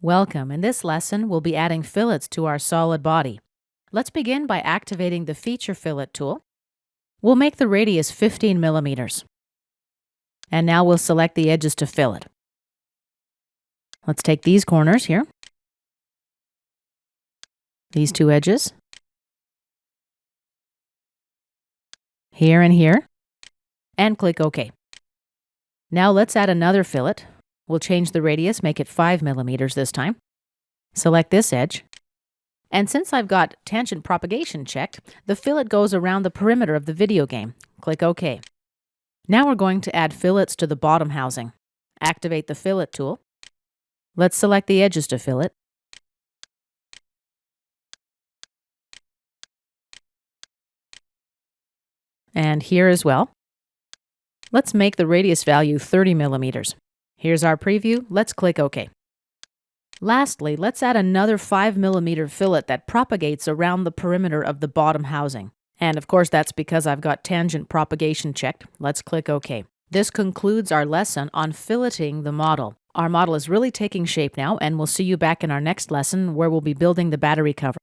Welcome. In this lesson, we'll be adding fillets to our solid body. Let's begin by activating the Feature Fillet tool. We'll make the radius 15 millimeters. And now we'll select the edges to fillet. Let's take these corners here, these two edges, here and here, and click OK. Now let's add another fillet. We'll change the radius, make it 5 millimeters this time. Select this edge. And since I've got tangent propagation checked, the fillet goes around the perimeter of the video game. Click OK. Now we're going to add fillets to the bottom housing. Activate the Fillet tool. Let's select the edges to fillet. And here as well. Let's make the radius value 30 millimeters. Here's our preview. Let's click OK. Lastly, let's add another 5 millimeter fillet that propagates around the perimeter of the bottom housing. And of course, that's because I've got tangent propagation checked. Let's click OK. This concludes our lesson on filleting the model. Our model is really taking shape now, and we'll see you back in our next lesson where we'll be building the battery cover.